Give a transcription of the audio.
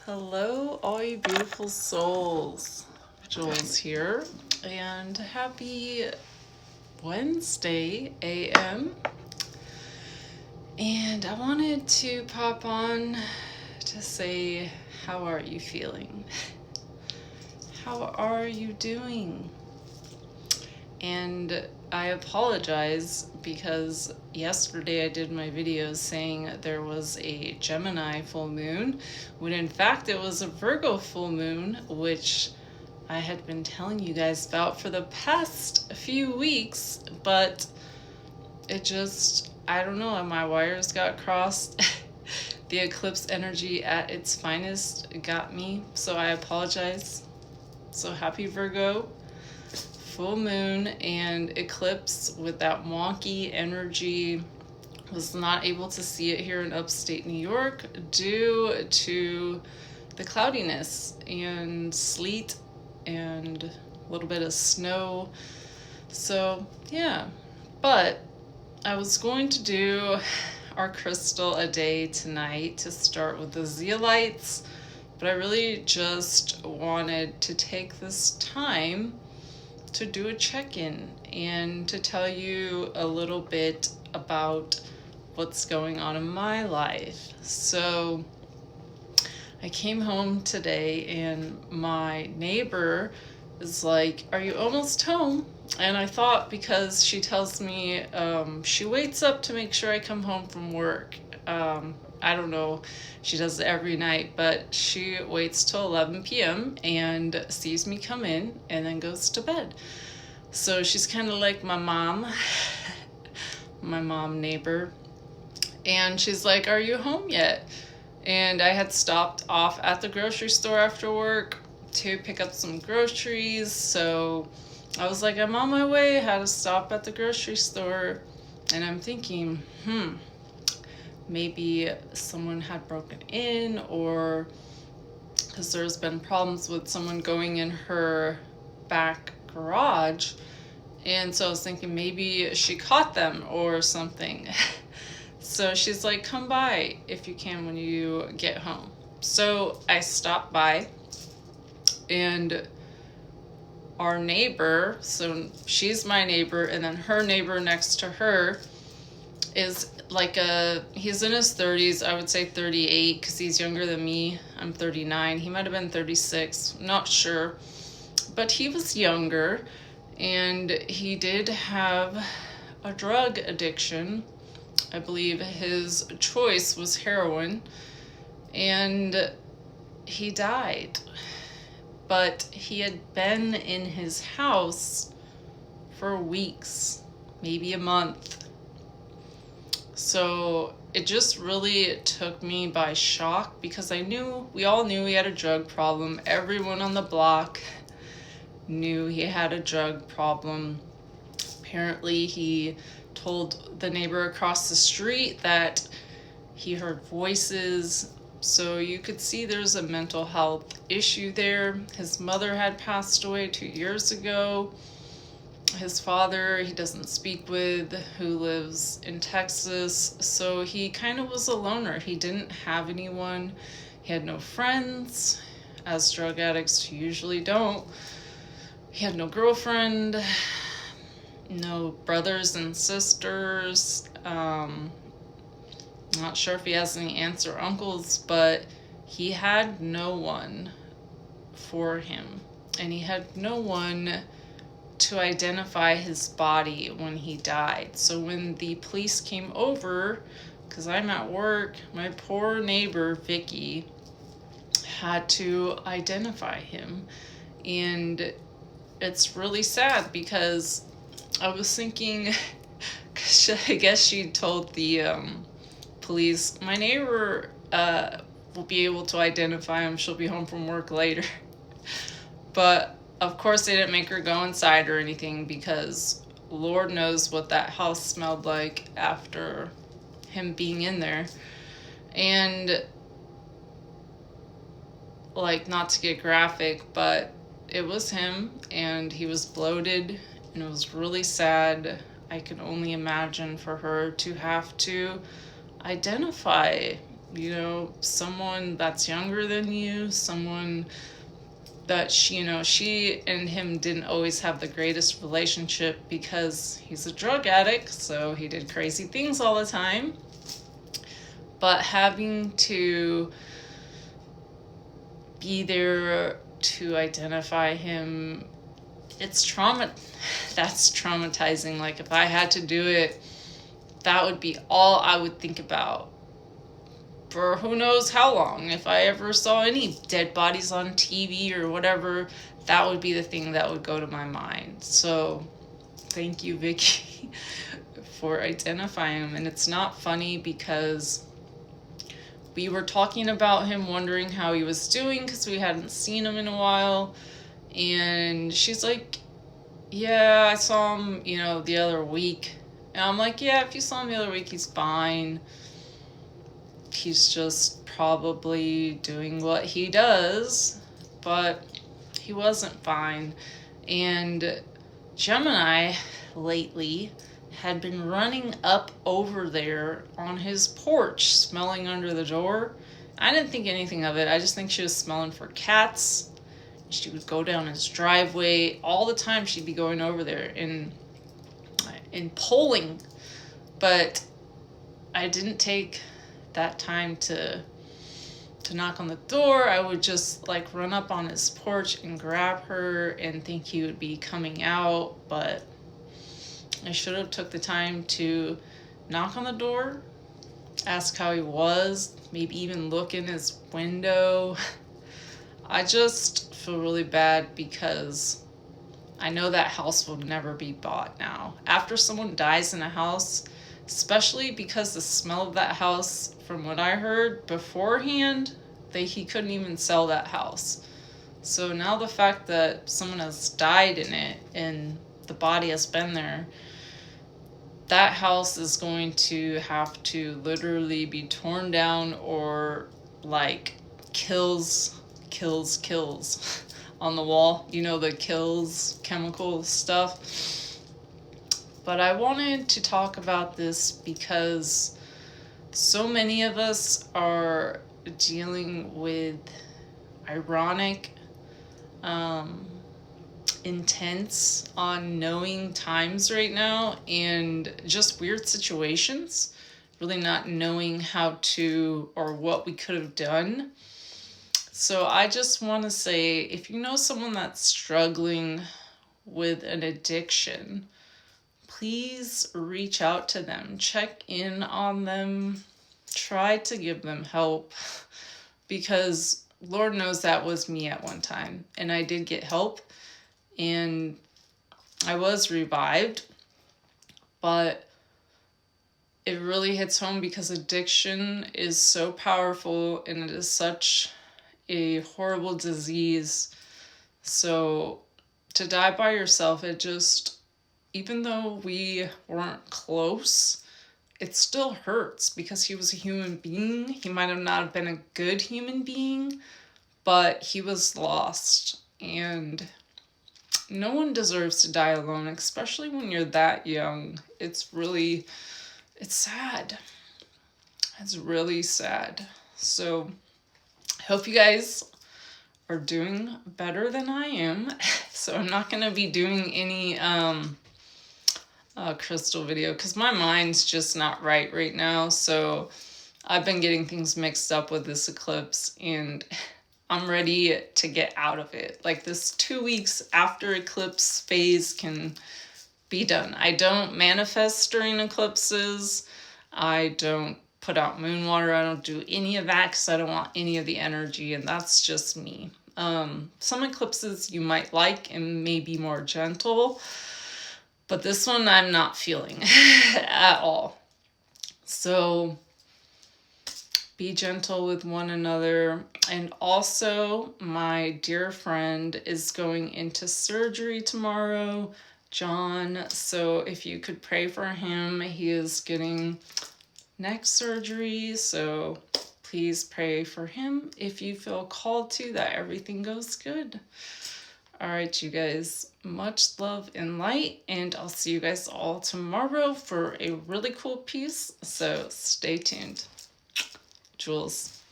Hello, all you beautiful souls. Jules here, and happy Wednesday AM. And I wanted to pop on to say, how are you feeling? How are you doing? And I apologize because yesterday I did my videos saying there was a Gemini full moon, when in fact it was a Virgo full moon, which I had been telling you guys about for the past few weeks, but it just, I don't know, my wires got crossed. The eclipse energy at its finest got me, so I apologize. So happy Virgo full moon and eclipse with that wonky energy. Was not able to see it here in upstate New York due to the cloudiness and sleet and a little bit of snow. So yeah, but I was going to do our crystal a day tonight to start with the zeolites, but I really just wanted to take this time to do a check-in and to tell you a little bit about what's going on in my life. So I came home today and my neighbor is like, "Are you almost home?" And I thought, because she tells me she waits up to make sure I come home from work. I don't know, she does it every night, but she waits till 11 p.m. and sees me come in and then goes to bed. So she's kind of like my mom, my mom neighbor. And she's like, "Are you home yet?" And I had stopped off at the grocery store after work to pick up some groceries. So I was like, I'm on my way, had to stop at the grocery store. And I'm thinking, maybe someone had broken in, or because there's been problems with someone going in her back garage. And so I was thinking maybe she caught them or something. So she's like, "Come by if you can when you get home." So I stopped by, and our neighbor, so she's my neighbor, and then her neighbor next to her is like he's in his 30s, I would say 38, because he's younger than me. I'm 39. He might have been 36, not sure. But he was younger, and he did have a drug addiction. I believe his choice was heroin, and he died. But he had been in his house for weeks, maybe a month. So it just really took me by shock, because we all knew he had a drug problem. Everyone on the block knew he had a drug problem. Apparently he told the neighbor across the street that he heard voices. So you could see there's a mental health issue there. His mother had passed away 2 years ago. His father, he doesn't speak with, who lives in Texas. So he kind of was a loner. He didn't have anyone. He had no friends, as drug addicts usually don't. He had no girlfriend, no brothers and sisters. Not sure if he has any aunts or uncles, but he had no one for him. And he had no one to identify his body when he died. So when the police came over, because I'm at work, my poor neighbor, Vicky, had to identify him. And it's really sad, because I was thinking, I guess she told the police, my neighbor will be able to identify him. She'll be home from work later. But of course they didn't make her go inside or anything, because Lord knows what that house smelled like after him being in there. And like, not to get graphic, but it was him, and he was bloated, and it was really sad. I can only imagine for her to have to identify you know, someone that's younger than you, someone that she, you know, she and him didn't always have the greatest relationship because he's a drug addict, so he did crazy things all the time. But having to be there to identify him, it's trauma. That's traumatizing. Like, if I had to do it, that would be all I would think about for who knows how long. If I ever saw any dead bodies on TV or whatever, that would be the thing that would go to my mind. So thank you, Vicky, for identifying him. And it's not funny because we were talking about him, wondering how he was doing because we hadn't seen him in a while. And she's like, yeah, I saw him, you know, the other week. And I'm like, yeah, if you saw him the other week, he's fine. He's just probably doing what he does, but he wasn't fine. And Gemini lately had been running up over there on his porch, smelling under the door. I didn't think anything of it. I just think she was smelling for cats. She would go down his driveway all the time. She'd be going over there and polling, but I didn't take that time to knock on the door. I would just like run up on his porch and grab her and think he would be coming out, but I should have took the time to knock on the door, ask how he was, maybe even look in his window. I just feel really bad because I know that house will never be bought now. After someone dies in a house, especially because the smell of that house, from what I heard beforehand, he couldn't even sell that house. So now the fact that someone has died in it and the body has been there, that house is going to have to literally be torn down or like kills on the wall. You know, the kills chemical stuff. But I wanted to talk about this because so many of us are dealing with ironic, intense, unknowing times right now, and just weird situations, really not knowing how to or what we could have done. So I just want to say, if you know someone that's struggling with an addiction, please reach out to them, check in on them, try to give them help, because Lord knows that was me at one time, and I did get help and I was revived, but it really hits home because addiction is so powerful and it is such a horrible disease. So to die by yourself, it just, even though we weren't close, it still hurts because he was a human being. He might have not been a good human being, but he was lost. And no one deserves to die alone, especially when you're that young. It's sad. It's really sad. So I hope you guys are doing better than I am. So I'm not going to be doing any crystal video because my mind's just not right now. So I've been getting things mixed up with this eclipse and I'm ready to get out of it. Like, this 2 weeks after eclipse phase can be done. I don't manifest during eclipses. I don't put out moon water. I don't do any of that because I don't want any of the energy, and that's just me. Some eclipses you might like and may be more gentle, but this one I'm not feeling at all. So be gentle with one another. And also, my dear friend is going into surgery tomorrow, John. So if you could pray for him, he is getting neck surgery. So please pray for him if you feel called to, that everything goes good. All right, you guys, much love and light, and I'll see you guys all tomorrow for a really cool piece. So stay tuned. Jules.